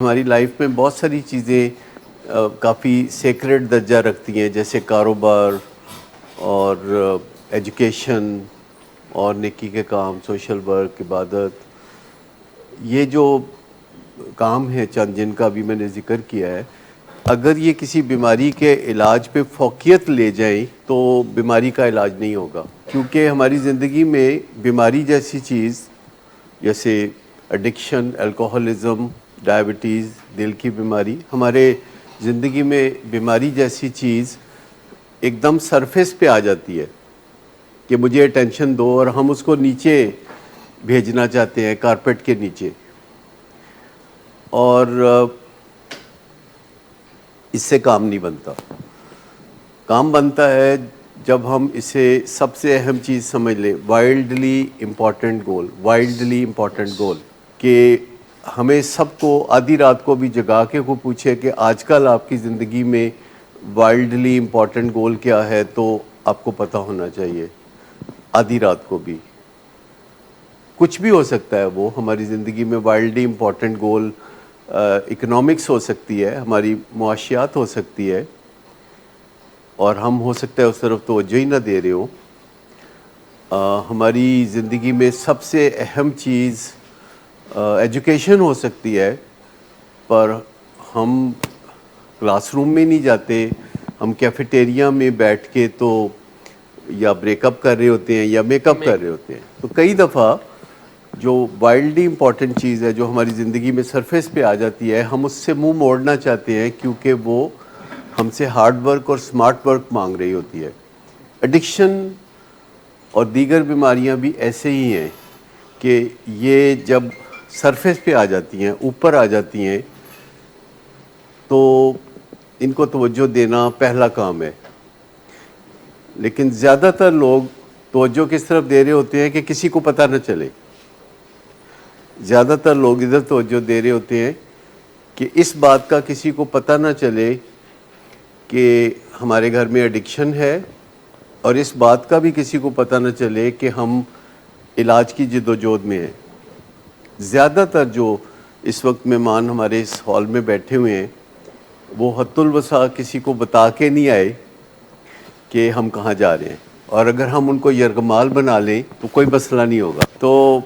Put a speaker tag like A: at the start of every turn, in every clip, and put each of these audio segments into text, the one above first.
A: हमारी लाइफ में बहुत सारी चीज़ें काफ़ी सेक्रेड दर्जा रखती हैं, जैसे कारोबार और एजुकेशन और नेकी के काम, सोशल वर्क, इबादत। ये जो काम है चंद जिनका अभी मैंने ज़िक्र किया है, अगर ये किसी बीमारी के इलाज पे फोकियत ले जाएं तो बीमारी का इलाज नहीं होगा, क्योंकि हमारी ज़िंदगी में बीमारी जैसी चीज़ जैसे एडिक्शन, अल्कोहलिज्म, डायबिटीज़, दिल की बीमारी, हमारे ज़िंदगी में बीमारी जैसी चीज़ एकदम सरफेस पे आ जाती है कि मुझे अटेंशन दो, और हम उसको नीचे भेजना चाहते हैं, कारपेट के नीचे। और इससे काम नहीं बनता। काम बनता है जब हम इसे सबसे अहम चीज़ समझ लें, वाइल्डली इम्पॉर्टेंट गोल। वाइल्डली इम्पॉर्टेंट गोल कि हमें सबको आधी रात को भी जगा के को पूछे कि आजकल आपकी ज़िंदगी में वाइल्डली इम्पॉर्टेंट गोल क्या है, तो आपको पता होना चाहिए। आधी रात को भी कुछ भी हो सकता है वो हमारी ज़िंदगी में वाइल्डली इम्पॉर्टेंट गोल। इकोनॉमिक्स हो सकती है, हमारी मुआशियात हो सकती है, और हम हो सकता है उस तरफ तवज्जो ही ना दे रहे हो। हमारी ज़िंदगी में सबसे अहम चीज़ एजुकेशन हो सकती है, पर हम क्लासरूम में नहीं जाते, हम कैफेटेरिया में बैठ के तो या ब्रेकअप कर रहे होते हैं या मेकअप कर रहे होते हैं। तो कई दफ़ा जो वाइल्डली इम्पॉर्टेंट चीज़ है जो हमारी ज़िंदगी में सरफेस पे आ जाती है, हम उससे मुंह मोड़ना चाहते हैं क्योंकि वो हमसे हार्ड वर्क और स्मार्ट वर्क मांग रही होती है। एडिक्शन और दीगर बीमारियां भी ऐसे ही हैं कि ये जब सरफेस पे आ जाती हैं, ऊपर आ जाती हैं, तो इनको तवज्जो देना पहला काम है। लेकिन ज़्यादातर लोग तवज्जो किस तरफ दे रहे होते हैं कि किसी को पता न चले। ज़्यादातर लोग इधर तवज्जो दे रहे होते हैं कि इस बात का किसी को पता ना चले कि हमारे घर में एडिक्शन है, और इस बात का भी किसी को पता न चले कि हम इलाज की जद्दोजहद में हैं। ज़्यादातर जो इस वक्त मेहमान हमारे इस हॉल में बैठे हुए हैं, वो हत्तुल वसा किसी को बता के नहीं आए कि हम कहाँ जा रहे हैं, और अगर हम उनको यरगमाल बना लें तो कोई मसला नहीं होगा। तो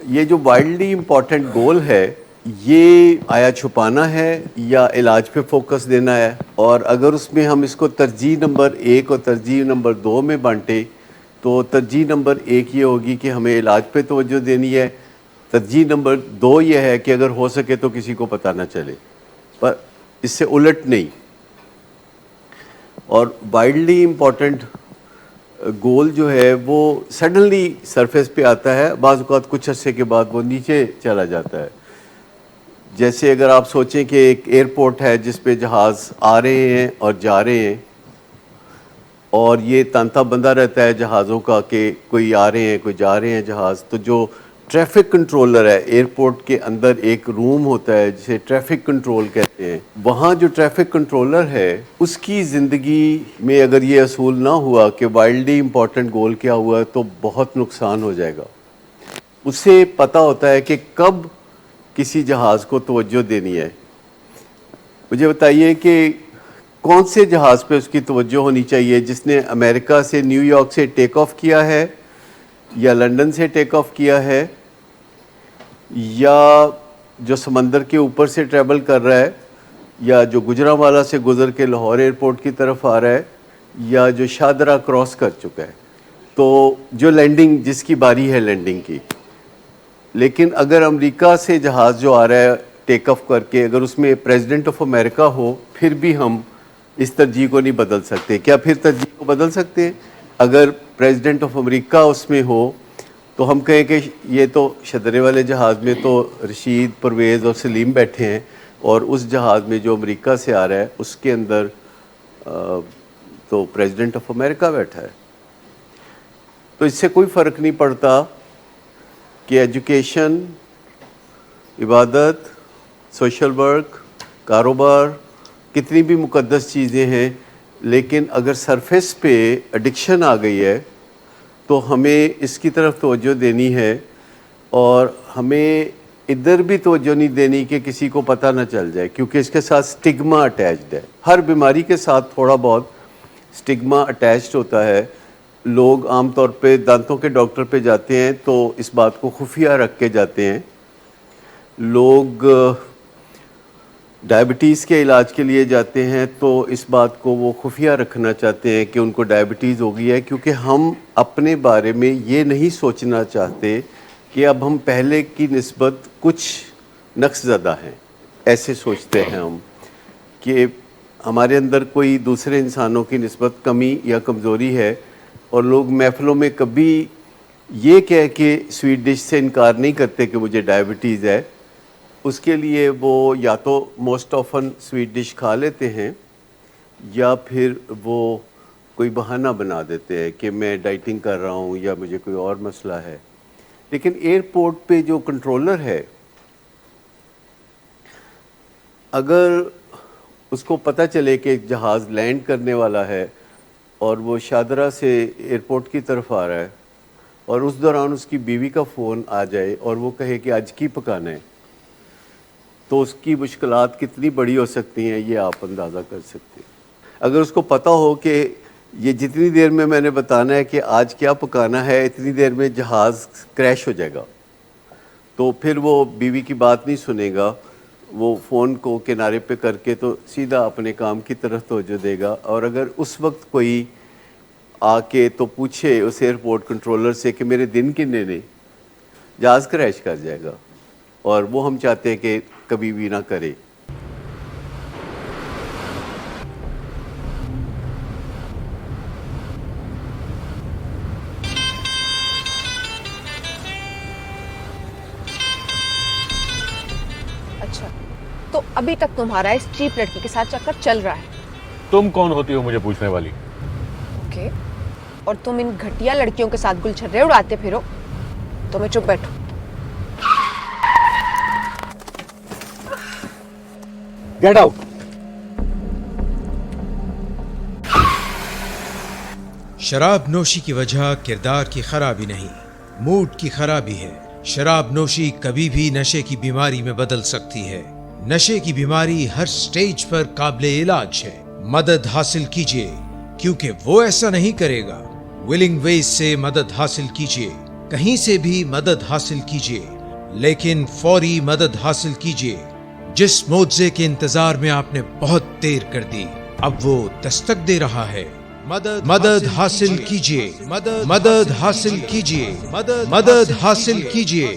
A: ये जो वाइल्डली इम्पॉर्टेंट गोल है, ये आया छुपाना है या इलाज पे फोकस देना है। और अगर उसमें हम इसको तरजीह नंबर 1 और तरजीह नंबर 2 में बांटे, तो तरजीह नंबर 1 ये होगी कि हमें इलाज पे तवज्जो देनी है। तरजीह नंबर 2 ये है कि अगर हो सके तो किसी को पता ना चले, पर इससे उलट नहीं। और वाइल्डली इम्पॉर्टेंट गोल जो है वो सडनली सरफेस पे आता है, बाज़ औक़ात कुछ अरसे के बाद वो नीचे चला जाता है। जैसे अगर आप सोचें कि एक एयरपोर्ट है जिस पे जहाज़ आ रहे हैं और जा रहे हैं, और ये तांता बंधा रहता है जहाज़ों का कि कोई आ रहे हैं कोई जा रहे हैं जहाज़। तो जो ट्रैफिक कंट्रोलर है एयरपोर्ट के अंदर, एक रूम होता है जिसे ट्रैफिक कंट्रोल कहते हैं, वहाँ जो ट्रैफिक कंट्रोलर है उसकी ज़िंदगी में अगर ये असूल ना हुआ कि वाइल्डली इम्पॉर्टेंट गोल क्या हुआ, तो बहुत नुकसान हो जाएगा। उसे पता होता है कि कब किसी जहाज़ को तवज्जो देनी है। मुझे बताइए कि कौन से जहाज़ पे उसकी तवज्जो होनी चाहिए, जिसने अमेरिका से, न्यूयॉर्क से टेक ऑफ किया है, या लंदन से टेक ऑफ किया है, या जो समंदर के ऊपर से ट्रैवल कर रहा है, या जो गुजरांवाला से गुजर के लाहौर एयरपोर्ट की तरफ आ रहा है, या जो शाहदरा क्रॉस कर चुका है। तो जो लैंडिंग, जिसकी बारी है लैंडिंग की। लेकिन अगर अमेरिका से जहाज़ जो आ रहा है टेक ऑफ करके, अगर उसमें प्रेसिडेंट ऑफ अमेरिका हो, फिर भी हम इस तरजीह को नहीं बदल सकते। क्या फिर तरजीह को बदल सकते हैं? अगर प्रेसिडेंट ऑफ अमेरिका उसमें हो तो हम कहें कि ये तो शदरे वाले जहाज़ में तो रशीद, परवेज़ और सलीम बैठे हैं, और उस जहाज़ में जो अमेरिका से आ रहा है उसके अंदर तो प्रेसिडेंट ऑफ अमेरिका बैठा है। तो इससे कोई फ़र्क नहीं पड़ता कि एजुकेशन, इबादत, सोशल वर्क, कारोबार, कितनी भी मुक़द्दस चीज़ें हैं, लेकिन अगर सरफेस पे एडिक्शन आ गई है तो हमें इसकी तरफ तवज्जो देनी है। और हमें इधर भी तवज्जो नहीं देनी कि किसी को पता ना चल जाए, क्योंकि इसके साथ स्टिग्मा अटैच्ड है। हर बीमारी के साथ थोड़ा बहुत स्टिग्मा अटैच्ड होता है। लोग आमतौर पे दांतों के डॉक्टर पे जाते हैं तो इस बात को खुफिया रख के जाते हैं। लोग डायबिटीज़ के इलाज के लिए जाते हैं तो इस बात को वो खुफिया रखना चाहते हैं कि उनको डायबिटीज़ हो गई है, क्योंकि हम अपने बारे में ये नहीं सोचना चाहते कि अब हम पहले की निस्बत कुछ नक्सज़दा हैं। ऐसे सोचते हैं हम कि हमारे अंदर कोई दूसरे इंसानों की निस्बत कमी या कमज़ोरी है, और लोग महफ़िलों में कभी ये कह के स्वीट डिश से इनकार नहीं करते कि मुझे डायबिटीज़ है। उसके लिए वो या तो मोस्ट ऑफन स्वीट डिश खा लेते हैं या फिर वो कोई बहाना बना देते हैं कि मैं डाइटिंग कर रहा हूँ या मुझे कोई और मसला है। लेकिन एयरपोर्ट पे जो कंट्रोलर है, अगर उसको पता चले कि एक जहाज़ लैंड करने वाला है और वो शादरा से एयरपोर्ट की तरफ आ रहा है, और उस दौरान उसकी बीवी का फ़ोन आ जाए और वो कहे कि आज की पकाना है, तो उसकी मुश्किलात कितनी बड़ी हो सकती हैं ये आप अंदाज़ा कर सकते हैं। अगर उसको पता हो कि ये जितनी देर में मैंने बताना है कि आज क्या पकाना है, इतनी देर में जहाज़ क्रैश हो जाएगा, तो फिर वो बीवी की बात नहीं सुनेगा। वो फ़ोन को किनारे पे करके तो सीधा अपने काम की तरफ तवज्जो देगा। और अगर उस वक्त कोई आके तो पूछे उस एयरपोर्ट कंट्रोलर से कि मेरे दिन कितने ने, जहाज़ क्रैश कर जाएगा, और वो हम चाहते हैं कि कभी भी ना करे।
B: अच्छा, तो अभी तक तुम्हारा इस चीप लड़की के साथ चक्कर चल रहा है?
C: तुम कौन होती हो मुझे पूछने वाली?
B: ओके, और तुम इन घटिया लड़कियों के साथ गुलछर्रे उड़ाते फिरो, तो मैं चुप बैठूं?
C: Get out.
D: शराब नोशी की वजह किरदार की खराबी नहीं, मूड की खराबी है। शराब नोशी कभी भी नशे की बीमारी में बदल सकती है। नशे की बीमारी हर स्टेज पर काबिले इलाज है। मदद हासिल कीजिए, क्योंकि वो ऐसा नहीं करेगा। विलिंग वेज से मदद हासिल कीजिए, कहीं से भी मदद हासिल कीजिए, लेकिन फौरी मदद हासिल कीजिए। जिस मुआवजे के इंतजार में आपने बहुत देर कर दी, अब वो दस्तक दे रहा है। मदद हासिल कीजिए, मदद हासिल कीजिए, मदद हासिल कीजिए।